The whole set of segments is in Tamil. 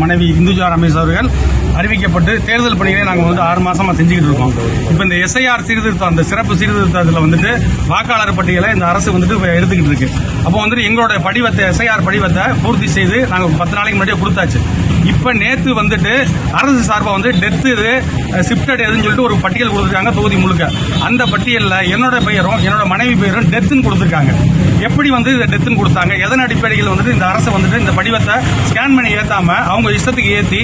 மனைவி இந்துஜா ரமேஷ் அவர்கள் அறிவிக்கப்பட்டு தேர்தல் பணிகளை நாங்கள் 6 மாசமா செஞ்சுக்கிட்டு இருக்கோம். இப்போ இந்த எஸ்ஐஆர் சீர்திருத்தம், அந்த சிறப்பு சீர்திருத்தத்தில் வாக்காளர் பட்டியலை இந்த அரசு எடுத்துக்கிட்டு இருக்கு. அப்போ எங்களோட படிவத்தை, எஸ்ஐஆர் படிவத்தை பூர்த்தி செய்து நாங்கள் 10 நாளைக்கு முன்னாடியே கொடுத்தாச்சு. இப்ப நேத்து அரசு சார்பா டெத் இது ஷிப்டட் எதுன்னு சொல்லிட்டு ஒரு பட்டியல் கொடுத்துருக்காங்க தொகுதி முழுக்க. அந்த பட்டியலில் என்னோட பெயரும் என்னோட மனைவி பெயரும் டெத்துன்னு கொடுத்துருக்காங்க. எப்படி இதை டெத்துன்னு கொடுத்தாங்க, எதன் அடிப்படையில் இந்த அரசு இந்த படிவத்தை ஸ்கேன் பண்ணி ஏத்தாம அவங்க இஷ்டத்துக்கு ஏத்தி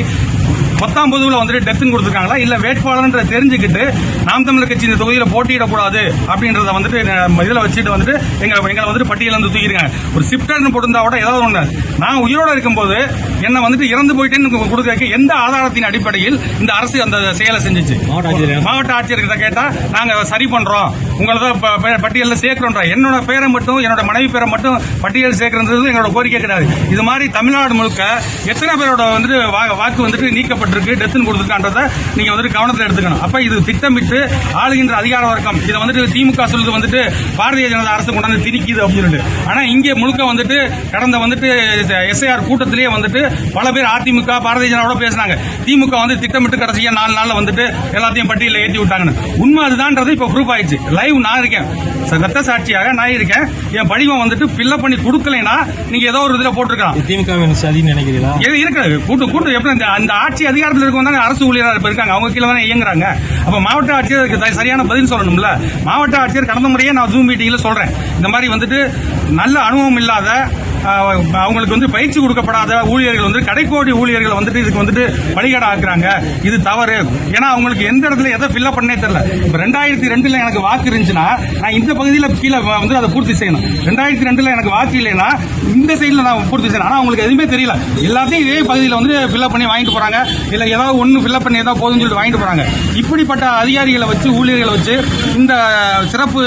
10ஆம் பொதுவில் டெத்துன்னு கொடுத்துருக்காங்களா, இல்ல வேட்பாளர் தெரிஞ்சுக்கிட்டு நாம் தமிழர் கட்சி இந்த தொகுதியில் போட்டியிடக்கூடாது அப்படின்றத இதில் வச்சுட்டு எங்களை பட்டியல தூக்கிருக்காங்க. ஒரு ஷிப்டர்னு போட்டிருந்தா கூட ஏதாவது ஒண்ணு, நான் உயிரோட இருக்கும்போது என்ன இறந்து போயிட்டேன்னு கொடுக்க எந்த ஆதாரத்தின் அடிப்படையில் இந்த அரசு அந்த செயலை செஞ்சிச்சு? மாவட்ட ஆட்சியர்கிட்ட கேட்டா நாங்க சரி பண்றோம், உங்களோட பட்டியலில் சேர்க்கிறோம். என்னோட பேரை மட்டும், என்னோட மனைவி பேரை மட்டும் பட்டியல் சேர்க்கிறது எங்களோட கோரிக்கை கிடையாது. இது மாதிரி தமிழ்நாடு முழுக்க எத்தனை பேரோட வாக்கு நீக்கப்பட்டிருக்கு, டெத்துன்னு கொடுத்துருக்கான்றத நீங்க கவனத்தில் எடுத்துக்கணும். அப்ப இது திட்டமிட்டு ஆளுகின்ற அதிகார வர்க்கம் இதை திமுக சொல்லுது பாரதிய ஜனதா அரசு கொண்டாந்து திணிக்குது அப்படின்னு. ஆனா இங்கே முழுக்க கடந்த எஸ்ஐஆர் கூட்டத்திலேயே பல பேர் அதிமுக பாரதிய ஜனதாவோட பேசினாங்க. திமுக திட்டமிட்டு கடைசியா 4 நாள்ல எல்லாத்தையும் பட்டியலில் ஏற்றி விட்டாங்கன்னு. உண்மை அதுதான்றது இப்ப ப்ரூஃப் ஆயிடுச்சு. லைவ் நான் இருக்கேன், ரத்த சாட்சியாக நான் இருக்கேன். என் படிவம் ஃபில்அப் பண்ணி கொடுக்கலைன்னா நீங்க ஏதோ ஒரு இதுல போட்டிருக்கலாம். திமுக சதின்னு நினைக்கிறீங்களா? இருக்கிறது கூட்டு எப்படி அந்த ஆட்சி அதிகாரத்தில் இருக்கவங்க அரசு ஊழியராக இருக்காங்க, அவங்க கீழே தானே இயங்குறாங்க. அப்ப மாவட்ட ஆட்சியருக்கு சரியான பதில் சொல்லணும்ல. மாவட்ட ஆட்சியர் கடந்த முறையே நான் ஜூம் மீட்டிங்ல சொல்றேன், இந்த மாதிரி நல்ல அனுபவம் இல்லாத அவங்களுக்கு பயிற்சி கொடுக்கப்படாத ஊழியர்கள் கடைக்கோடி ஊழியர்கள் இதுக்கு பலிகடை ஆக்குறாங்க. இது தவறு. ஏன்னா அவங்களுக்கு எந்த இடத்துல எதை ஃபில்அப் பண்ணே தெரியல. இப்ப 2002 எனக்கு வாக்கு இருந்துச்சுன்னா நான் இந்த பகுதியில் கீழே அதை பூர்த்தி செய்யணும். 2002 எனக்கு வாக்கு இல்லைன்னா இந்த சைடில் நான் பூர்த்தி செய்யணும். ஆனா அவங்களுக்கு எதுவுமே தெரியல. எல்லாத்தையும் இதே பகுதியில் ஃபில்அப் பண்ணி வாங்கிட்டு போறாங்க. இல்ல ஏதாவது ஒன்னு ஃபில்அப் பண்ணி ஏதாவது போதும்னு சொல்லிட்டு வாங்கிட்டு போறாங்க. இப்படிப்பட்ட அதிகாரிகளை வச்சு, ஊழியர்களை வச்சு இந்த சிறப்பு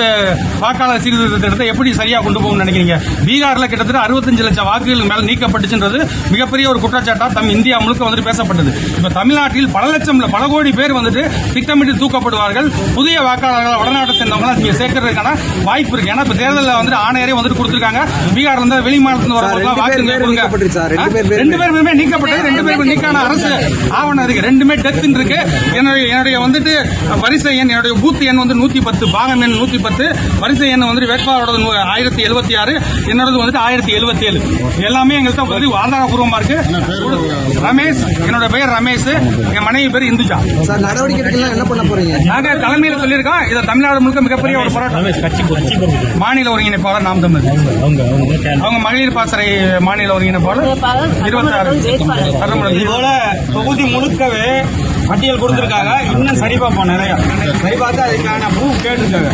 வாக்காளர் சீர்திருத்தத்தை எப்படி சரியா கொண்டு போகணும்னு நினைக்கிறீங்க? பீகார்ல கிட்டத்தட்ட 65 லட்சம் வாக்குகள் மேல நீக்கப்பட்டுச்சுன்றது மிகப்பெரிய ஒரு குற்றச்சாட்டா இந்தியா முழுக்க பேசப்பட்டது. இப்ப தமிழ்நாட்டில் பல கோடி பேர் திட்டமிட்டு தூக்கப்படுவார்கள். புதிய வாக்காளர்கள் வடநாட்டை சேர்ந்தவங்க நீங்க சேர்க்கறதுக்கான வாய்ப்பு இருக்கு. ஏன்னா இப்ப தேர்தலில் ஆணையரே வெளி மாநிலத்தில் ரெண்டு பேருமே நீக்கப்பட்டது. 2 பேரும் நீக்கான அரசு ஆவணம் இருக்கு. 2மே டெத் இருக்கு. என்னுடைய வரிசை எண், என்னுடைய பூத் எண் 110, பாகம் எண் 110, வரிசை எண் வேட்பாளரோட 1076, என்னோட 1077. எல்லாமே எங்களுக்கு ஆதாரபூர்வமா இருக்கு. ரமேஷ், என்னோட பெயர் ரமேஷ், என் மனைவி பேர் இந்துஜா. நடவடிக்கை என்ன பண்ண போறீங்க? நாங்க தலைமையில சொல்லியிருக்கோம். இதை தமிழ்நாடு முழுக்க மிகப்பெரிய ஒரு போராட்டம். மாநில ஒருங்கிணைப்பாளர் நாம் தமிழர், அவங்க மகளிர் பாசறை மாநில ஒருங்கிணைப்பாளர் 26. இதுபோல தொகுதி முழுக்கவே பட்டியல் கொடுத்திருக்காங்க. இன்னும் சரி பார்ப்போம், நிறைய சரி பார்த்தா அதுக்கான ப்ரூஃப் கேட்டிருக்காங்க.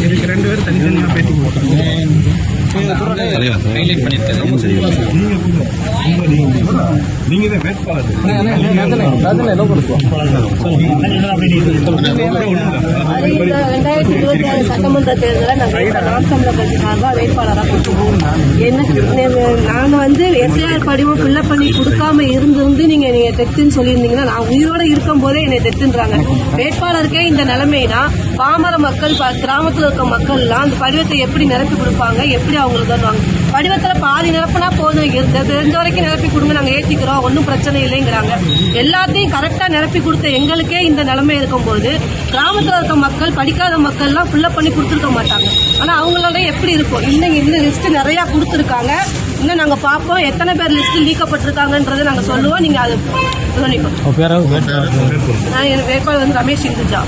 இதுக்கு 2 பேரும் தனித்தனியாக பேட்டி கொடுத்தாங்க. நீங்க தான் வேட்பாளர். சட்டமன்ற தேர்தலில் நாம் தமிழர் கட்சி சார்பாக வேட்பாளராக கொடுத்துருவோம். நாங்க எஸ்ஐஆர் படிவம் ஃபில்அப் பண்ணி கொடுக்காம இருந்து நீங்க டெத்துன்னு சொல்லியிருந்தீங்கன்னா, நான் உயிரோட இருக்கும் போதே என்னை டெத்துன்றாங்க. வேட்பாளருக்கே இந்த நிலைமைனா பாமர மக்கள், கிராமத்தில் இருக்க மக்கள் எல்லாம் அந்த படிவத்தை எப்படி நிரப்பி கொடுப்பாங்க? எப்படி அவங்களுக்கு தருவாங்க? படிவத்துல பாதி நிரப்புனா போதும், தெரிஞ்ச வரைக்கும் நிரப்பி கொடுங்க, நாங்க ஏற்றிக்கிறோம், ஒன்னும் பிரச்சனை இல்லைங்கிறாங்க. எல்லாத்தையும் கரெக்டா நிரப்பி கொடுத்த எங்களுக்கே இந்த நிலைமை இருக்கும்போது கிராமத்தில் இருக்க மக்கள், படிக்காத மக்கள் எல்லாம் ஃபில்அப் பண்ணி கொடுத்துருக்க மாட்டாங்க. ஆனா அவங்களோட எப்படி இருக்கும்? இன்னும் இந்த லிஸ்ட் நிறைய கொடுத்துருக்காங்க. இன்னும் நாங்க பார்ப்போம் எத்தனை பேர் லிஸ்ட் நீக்கப்பட்டிருக்காங்கன்றதை நாங்க சொல்லுவோம். நீங்க அது என் வேட்பாளர் ரமேஷ் இந்துஜா.